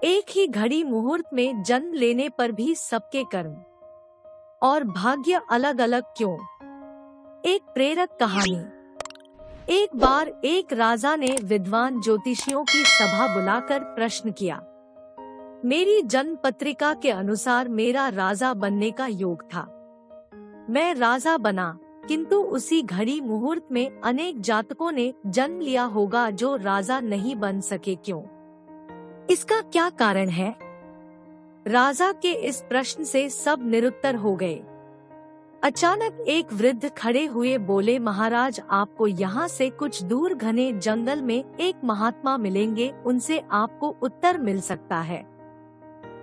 एक ही घड़ी मुहूर्त में जन्म लेने पर भी सबके कर्म और भाग्य अलग अलग क्यों? एक प्रेरक कहानी। एक बार एक राजा ने विद्वान ज्योतिषियों की सभा बुलाकर प्रश्न किया। मेरी जन्म पत्रिका के अनुसार मेरा राजा बनने का योग था। मैं राजा बना, किंतु उसी घड़ी मुहूर्त में अनेक जातकों ने जन्म लिया होगा जो राजा नहीं बन सके, क्यों? इसका क्या कारण है? राजा के इस प्रश्न से सब निरुत्तर हो गए। अचानक एक वृद्ध खड़े हुए बोले, महाराज, आपको यहाँ से कुछ दूर घने जंगल में एक महात्मा मिलेंगे, उनसे आपको उत्तर मिल सकता है।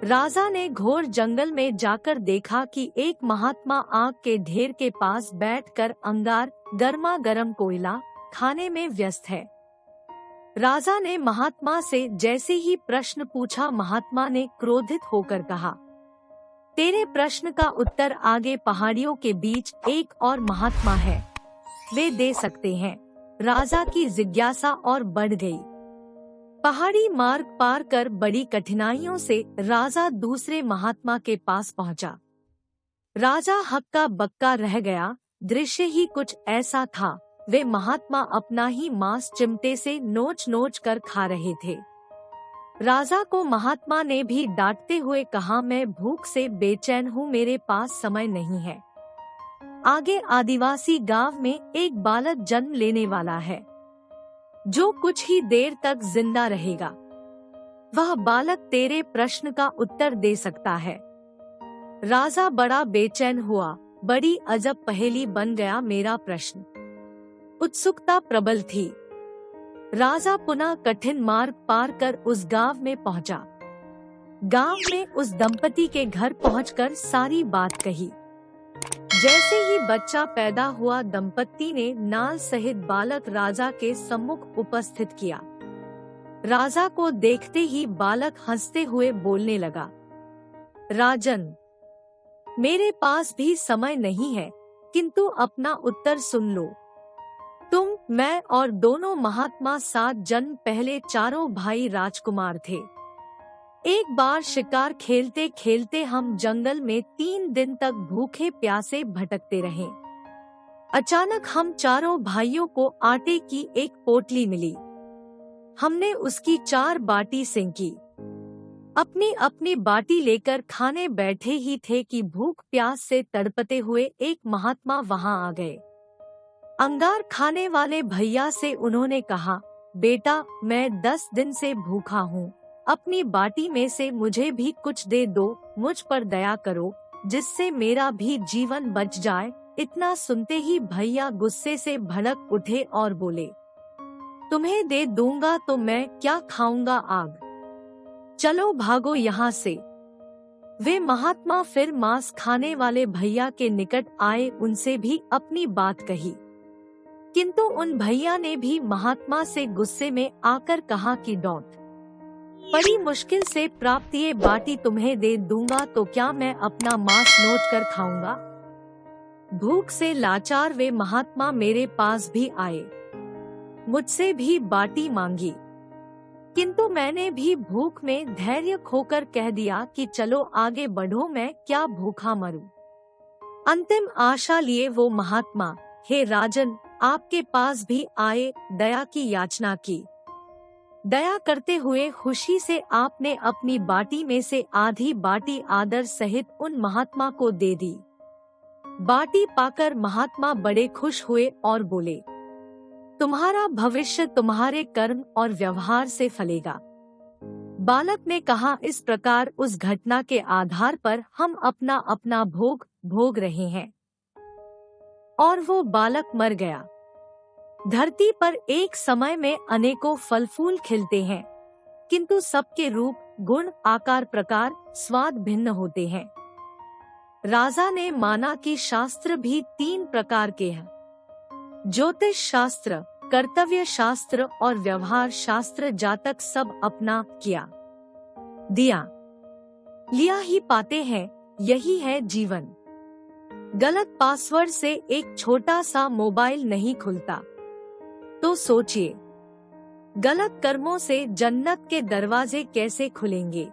राजा ने घोर जंगल में जाकर देखा कि एक महात्मा आग के ढेर के पास बैठकर अंगार, गर्मा गर्म कोयला खाने में व्यस्त है। राजा ने महात्मा से जैसे ही प्रश्न पूछा, महात्मा ने क्रोधित होकर कहा, तेरे प्रश्न का उत्तर आगे पहाड़ियों के बीच एक और महात्मा है, वे दे सकते हैं। राजा की जिज्ञासा और बढ़ गई। पहाड़ी मार्ग पार कर बड़ी कठिनाइयों से राजा दूसरे महात्मा के पास पहुंचा। राजा हक्का बक्का रह गया। दृश्य ही कुछ ऐसा था, वे महात्मा अपना ही मांस चिमटे से नोच नोच कर खा रहे थे। राजा को महात्मा ने भी डांटते हुए कहा, मैं भूख से बेचैन हूँ, मेरे पास समय नहीं है। आगे आदिवासी गांव में एक बालक जन्म लेने वाला है, जो कुछ ही देर तक जिंदा रहेगा। वह बालक तेरे प्रश्न का उत्तर दे सकता है। राजा बड़ा बेचैन हुआ। बड़ी अजब पहेली बन गया मेरा प्रश्न। उत्सुकता प्रबल थी। राजा पुनः कठिन मार्ग पार कर उस गांव में पहुंचा। गांव में उस दंपति के घर पहुंचकर सारी बात कही। जैसे ही बच्चा पैदा हुआ, दंपति ने नाल सहित बालक राजा के सम्मुख उपस्थित किया। राजा को देखते ही बालक हंसते हुए बोलने लगा, राजन, मेरे पास भी समय नहीं है, किंतु अपना उत्तर सुन लो। तुम, मैं और दोनों महात्मा 7 जन्म पहले चारों भाई राजकुमार थे। एक बार शिकार खेलते खेलते हम जंगल में 3 दिन तक भूखे प्यासे भटकते रहे। अचानक हम चारों भाइयों को आटे की एक पोटली मिली। हमने उसकी 4 बाटी सेंकी। अपनी अपनी बाटी लेकर खाने बैठे ही थे कि भूख प्यास से तड़पते हुए एक महात्मा वहां आ गए। अंगार खाने वाले भैया से उन्होंने कहा, बेटा, मैं 10 दिन से भूखा हूँ, अपनी बाटी में से मुझे भी कुछ दे दो, मुझ पर दया करो, जिससे मेरा भी जीवन बच जाए। इतना सुनते ही भैया गुस्से से भड़क उठे और बोले, तुम्हें दे दूंगा तो मैं क्या खाऊंगा आग, चलो भागो यहाँ से। वे महात्मा फिर मांस खाने वाले भैया के निकट आए, उनसे भी अपनी बात कही, किंतु उन भैया ने भी महात्मा से गुस्से में आकर कहा कि डोंट, बड़ी मुश्किल से प्राप्त ये बाटी तुम्हें दे दूंगा तो क्या मैं अपना मांस नोच कर खाऊंगा? भूख से लाचार वे महात्मा मेरे पास भी आए, मुझसे भी बाटी मांगी, किंतु मैंने भी भूख में धैर्य खोकर कह दिया कि चलो आगे बढ़ो, मैं क्या भूखा मरूं। अंतिम आशा लिए वो महात्मा, हे राजन, आपके पास भी आए, दया की याचना की। दया करते हुए खुशी से आपने अपनी बाटी में से आधी बाटी आदर सहित उन महात्मा को दे दी। बाटी पाकर महात्मा बड़े खुश हुए और बोले, तुम्हारा भविष्य तुम्हारे कर्म और व्यवहार से फलेगा। बालक ने कहा, इस प्रकार उस घटना के आधार पर हम अपना अपना भोग भोग रहे हैं। और वो बालक मर गया। धरती पर एक समय में अनेकों फल फूल खिलते हैं, किंतु सबके रूप, गुण, आकार, प्रकार, स्वाद भिन्न होते हैं। राजा ने माना कि शास्त्र भी 3 प्रकार के हैं, ज्योतिष शास्त्र, कर्तव्य शास्त्र और व्यवहार शास्त्र। जातक सब अपना किया दिया लिया ही पाते हैं, यही है जीवन। गलत पासवर्ड से एक छोटा सा मोबाइल नहीं खुलता, तो सोचिए, गलत कर्मों से जन्नत के दरवाजे कैसे खुलेंगे?